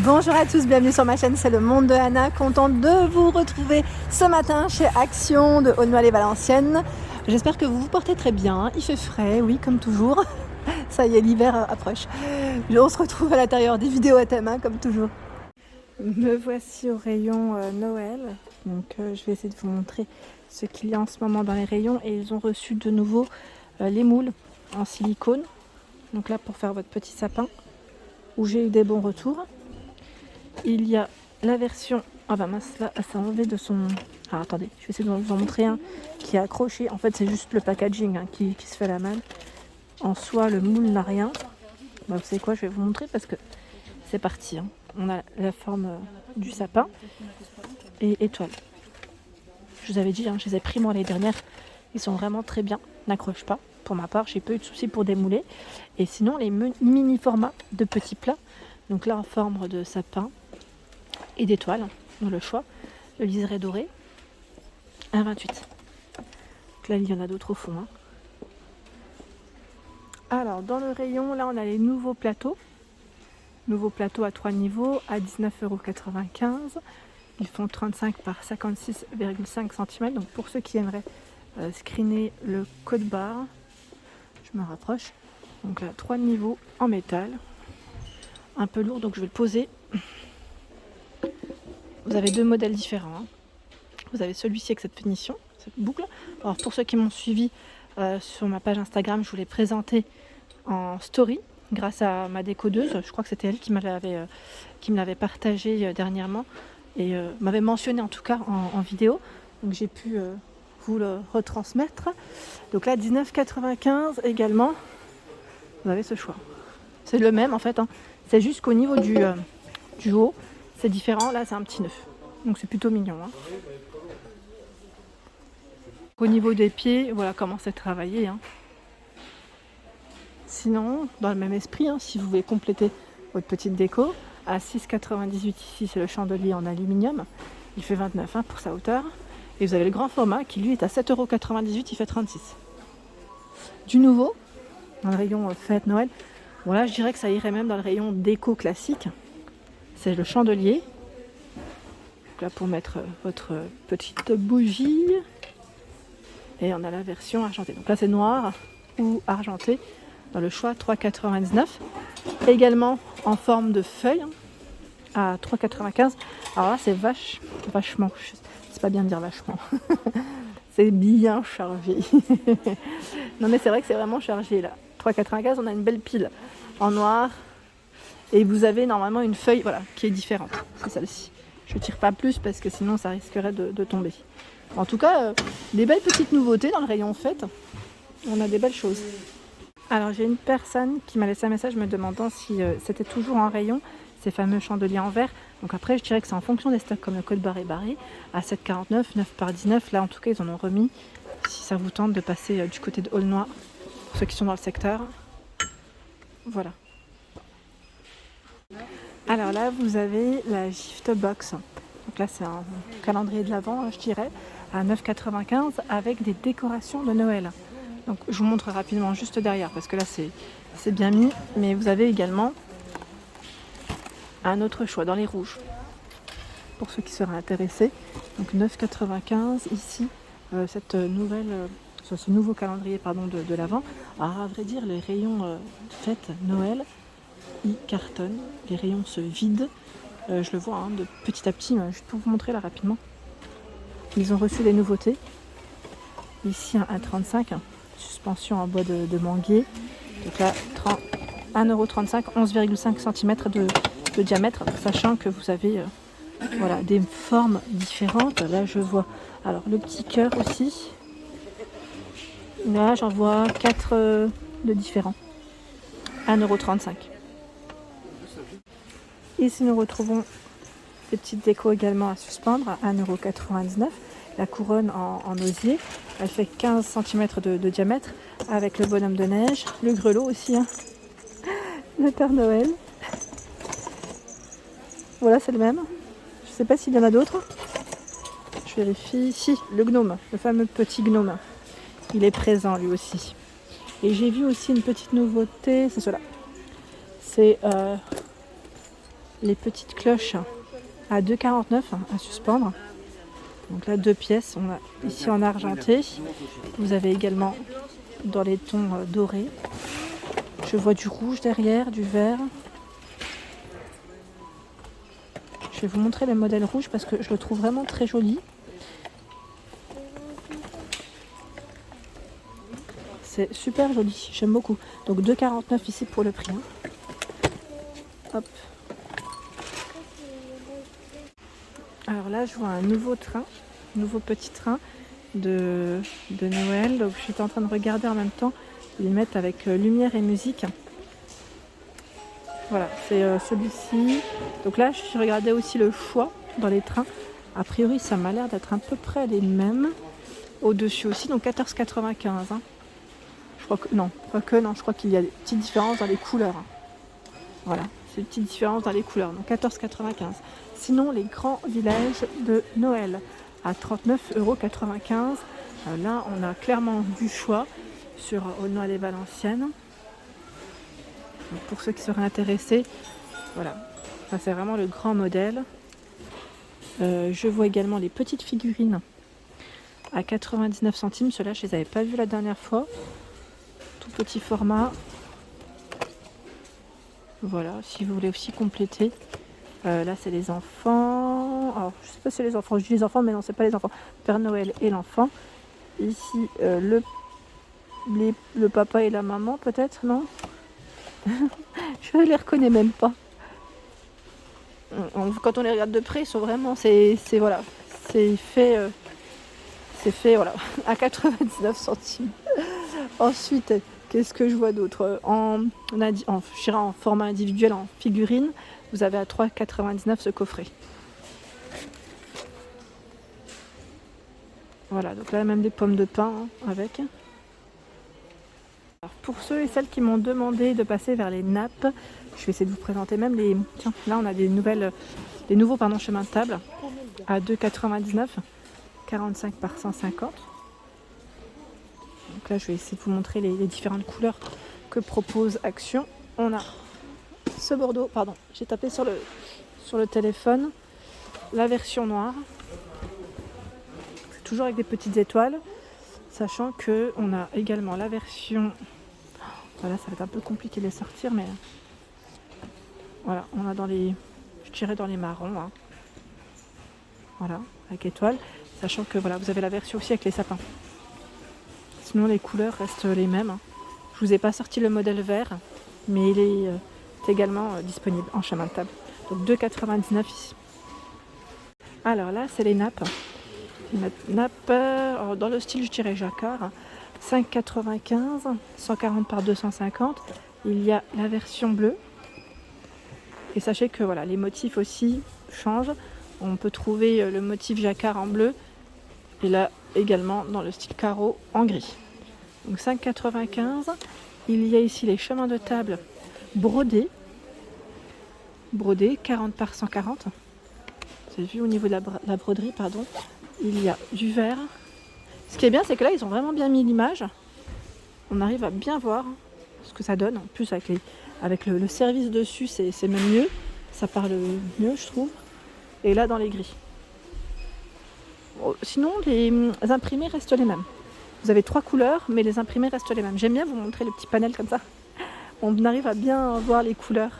Bonjour à tous, bienvenue sur ma chaîne, c'est le monde de Anna. Contente de vous retrouver ce matin chez Action de Aulnoy-les-Valenciennes. J'espère que vous vous portez très bien, il fait frais, oui comme toujours. Ça y est, l'hiver approche. On se retrouve à l'intérieur des vidéos à thème, comme toujours. Me voici au rayon Noël. Donc je vais essayer de vous montrer ce qu'il y a en ce moment dans les rayons. Et ils ont reçu de nouveau les moules en silicone. Donc là pour faire votre petit sapin, où j'ai eu des bons retours. Il y a la version... Ah bah mince, là, ça a enlevé de son... Ah attendez, je vais essayer de vous en montrer un qui est accroché. En fait, c'est juste le packaging qui se fait la malle. En soi, le moule n'a rien. Bah, vous savez quoi, je vais vous montrer parce que c'est parti. On a la forme du sapin et étoile. Je vous avais dit, je les ai pris moi l'année dernière. Ils sont vraiment très bien, n'accrochent pas. Pour ma part, j'ai pas eu de soucis pour démouler. Et sinon, les mini formats de petits plats. Donc là, en forme de sapin et d'étoile, dans le choix. Le liseré doré, 1,28. Donc là, il y en a d'autres au fond. Alors, dans le rayon, là, on a les nouveaux plateaux. Nouveaux plateaux à 3 niveaux, à 19,95 €. Ils font 35 par 56,5 cm. Donc pour ceux qui aimeraient screener le code barre, je me rapproche. Donc là, 3 niveaux en métal. Un peu lourd, donc je vais le poser. Vous avez deux modèles différents. Vous avez celui-ci avec cette finition, cette boucle. Alors pour ceux qui m'ont suivi sur ma page Instagram, je vous l'ai présenté en story grâce à ma décodeuse. Je crois que c'était elle qui me l'avait partagé dernièrement et m'avait mentionné en tout cas en vidéo. Donc j'ai pu vous le retransmettre. Donc là, 19,95 € également. Vous avez ce choix. C'est le même en fait. C'est juste qu'au niveau du haut, c'est différent. Là, c'est un petit neuf. Donc c'est plutôt mignon. Au niveau des pieds, voilà comment c'est travaillé. Sinon, dans le même esprit, si vous voulez compléter votre petite déco, à 6,98 € ici, c'est le chandelier en aluminium. Il fait 29 pour sa hauteur. Et vous avez le grand format qui lui est à 7,98 €, il fait 36. Du nouveau, dans le rayon fête Noël, bon là je dirais que ça irait même dans le rayon déco classique. C'est le chandelier. Donc là pour mettre votre petite bougie. Et on a la version argentée. Donc là c'est noir ou argenté. Dans le choix 3,99 €. Également en forme de feuille à 3,95 €. Alors là c'est vachement, c'est pas bien de dire vachement. C'est bien chargé. Non mais c'est vrai que c'est vraiment chargé là. 3,95 €, on a une belle pile en noir. Et vous avez normalement une feuille qui est différente. C'est celle-ci. Je ne tire pas plus parce que sinon ça risquerait de tomber. En tout cas, des belles petites nouveautés dans le rayon fête. On a des belles choses. Alors j'ai une personne qui m'a laissé un message me demandant si c'était toujours en rayon ces fameux chandeliers en verre. Donc après je dirais que c'est en fonction des stocks comme le code barre barré à 7,49 €, 9 par 19. Là en tout cas ils en ont remis. Si ça vous tente de passer du côté de Aulnoy, pour ceux qui sont dans le secteur. Voilà. Alors là vous avez la gift box. Donc là c'est un calendrier de l'Avent je dirais à 9,95 € avec des décorations de Noël. Donc je vous montre rapidement juste derrière parce que là c'est bien mis, mais vous avez également un autre choix dans les rouges pour ceux qui seraient intéressés. Donc 9,95 € ici, ce nouveau calendrier de l'Avent. Alors à vrai dire les rayons fête Noël ils cartonnent, les rayons se vident. Je le vois de petit à petit, juste pour vous montrer là rapidement. Ils ont reçu des nouveautés. Ici un 35 €. Suspension en bois de manguier. Donc là, 1,35 €, 11,5 cm de diamètre, sachant que vous avez des formes différentes. Là, je vois alors le petit cœur aussi. Là, j'en vois 4 de différents. 1,35 €. Ici, nous retrouvons des petites décos également à suspendre à 1,99 €. La couronne en osier. Elle fait 15 cm de diamètre avec le bonhomme de neige, le grelot aussi, le Père Noël. Voilà, c'est le même. Je ne sais pas s'il y en a d'autres. Je vérifie. Si, le gnome, le fameux petit gnome. Il est présent lui aussi. Et j'ai vu aussi une petite nouveauté, c'est cela. C'est les petites cloches à 2,49 à suspendre. Donc là, 2 pièces. On a ici en argenté. Vous avez également dans les tons dorés. Je vois du rouge derrière, du vert. Je vais vous montrer le modèle rouge parce que je le trouve vraiment très joli. C'est super joli, j'aime beaucoup. Donc 2,49 ici pour le prix. Hop. Alors là, je vois un nouveau train, nouveau petit train de Noël. Donc j'étais en train de regarder en même temps. Ils mettent avec lumière et musique. Voilà, c'est celui-ci. Donc là, je regardais aussi le choix dans les trains. A priori, ça m'a l'air d'être à peu près les mêmes. Au-dessus aussi, donc 14,95. Hein. Je crois que non, je crois qu'il y a des petites différences dans les couleurs. Hein. Voilà, c'est une petite différence dans les couleurs. Donc 14,95. Sinon, les grands villages de Noël à 39,95 €. Là, on a clairement du choix sur Aulnoy-les-Valenciennes. Pour ceux qui seraient intéressés, voilà, ça c'est vraiment le grand modèle. Je vois également les petites figurines à 99 centimes. Ceux-là, je les avais pas vus la dernière fois. Tout petit format. Voilà, si vous voulez aussi compléter. Là, c'est les enfants. Alors, je sais pas si c'est les enfants. Je dis les enfants, mais non, c'est pas les enfants. Père Noël et l'enfant. Ici, le papa et la maman, peut-être, non? Je les reconnais même pas. Quand on les regarde de près, ils sont vraiment, c'est voilà, c'est fait voilà, à 99 centimes. Ensuite, qu'est-ce que je vois d'autre? Je dirais en format individuel, en figurine, vous avez à 3,99 ce coffret. Voilà, donc là même des pommes de pin hein, avec. Alors, pour ceux et celles qui m'ont demandé de passer vers les nappes, je vais essayer de vous présenter même les. Tiens, là on a des nouveaux chemins de table à 2,99, 45 par 150. Donc là je vais essayer de vous montrer les différentes couleurs que propose Action. On a ce bordeaux, pardon, j'ai tapé sur le téléphone, la version noire, c'est toujours avec des petites étoiles, sachant que on a également la version. Voilà, ça va être un peu compliqué de les sortir, mais voilà, on a dans les marrons, hein. Voilà, avec étoiles, sachant que voilà, vous avez la version aussi avec les sapins. Sinon, les couleurs restent les mêmes. Hein. Je vous ai pas sorti le modèle vert, mais il est également disponible en chemin de table. Donc 2,99 ici. Alors là, c'est les nappes. Les nappes dans le style, je dirais jacquard. 5,95, 140 par 250. Il y a la version bleue. Et sachez que voilà, les motifs aussi changent. On peut trouver le motif jacquard en bleu. Et là également dans le style carreau en gris. Donc 5,95. Il y a ici les chemins de table brodés. Brodés, 40 par 140. Vous avez vu au niveau de la broderie, pardon. Il y a du vert. Ce qui est bien, c'est que là, ils ont vraiment bien mis l'image. On arrive à bien voir ce que ça donne. En plus, avec le service dessus, c'est même mieux. Ça parle mieux, je trouve. Et là, dans les gris. Sinon, les imprimés restent les mêmes. Vous avez 3 couleurs, mais les imprimés restent les mêmes. J'aime bien vous montrer le petit panel comme ça. On arrive à bien voir les couleurs.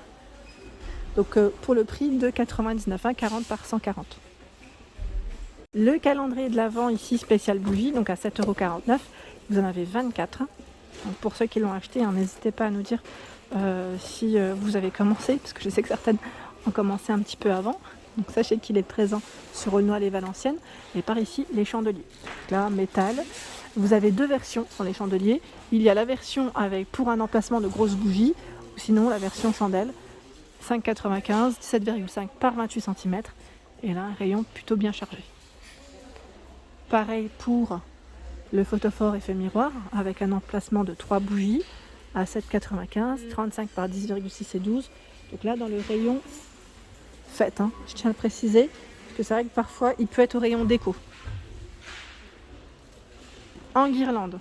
Donc, pour le prix de 2,99, hein, 40 par 140. Le calendrier de l'Avent ici spécial bougie, donc à 7,49 €. Vous en avez 24. Donc pour ceux qui l'ont acheté, hein, n'hésitez pas à nous dire si vous avez commencé, parce que je sais que certaines ont commencé un petit peu avant. Donc sachez qu'il est présent sur Aulnoy-les-Valenciennes. Et par ici, les chandeliers. Donc là, métal. Vous avez 2 versions dans les chandeliers. Il y a la version pour un emplacement de grosses bougies, ou sinon la version chandelle. 5,95, 17,5 par 28 cm. Et là, un rayon plutôt bien chargé. Pareil pour le photophore effet miroir avec un emplacement de 3 bougies à 7,95, 35 par 10,6 et 12. Donc là dans le rayon fête, hein, je tiens à le préciser, parce que c'est vrai que parfois il peut être au rayon déco. En guirlande.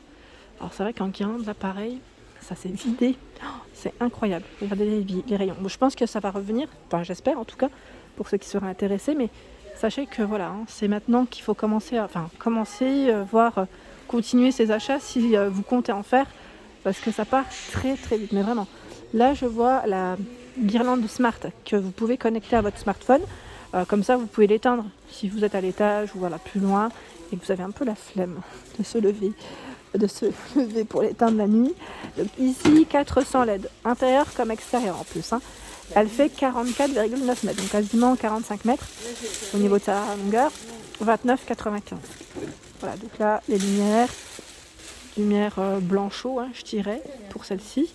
Alors c'est vrai qu'en guirlande là pareil, ça s'est vidé. c'est incroyable. Regardez les rayons. Bon, je pense que ça va revenir, enfin j'espère en tout cas, pour ceux qui seraient intéressés, mais sachez que voilà, c'est maintenant qu'il faut commencer, voire continuer ces achats si vous comptez en faire, parce que ça part très très vite, mais vraiment. Là, je vois la guirlande Smart que vous pouvez connecter à votre smartphone. Comme ça, vous pouvez l'éteindre si vous êtes à l'étage ou voilà, plus loin et que vous avez un peu la flemme de se lever pour l'éteindre la nuit. Donc ici, 400 LED, intérieur comme extérieur en plus. Elle fait 44,9 mètres, donc quasiment 45 mètres au niveau de sa longueur, 29,95. Voilà, donc là, les lumière blanchot, je dirais, pour celle-ci.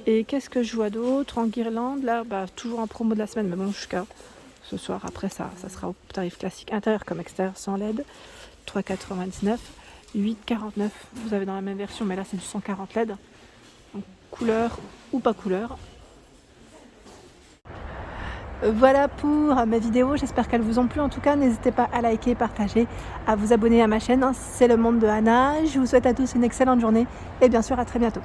Et qu'est-ce que je vois d'autre en guirlande? Là, toujours en promo de la semaine, mais bon, jusqu'à ce soir. Après, ça sera au tarif classique, intérieur comme extérieur, sans LED, 3,99, 8,49. Vous avez dans la même version, mais là, c'est du 140 LED. Donc, couleur ou pas couleur. Voilà pour mes vidéos, j'espère qu'elles vous ont plu. En tout cas, n'hésitez pas à liker, partager, à vous abonner à ma chaîne. C'est le monde de Anna. Je vous souhaite à tous une excellente journée et bien sûr à très bientôt.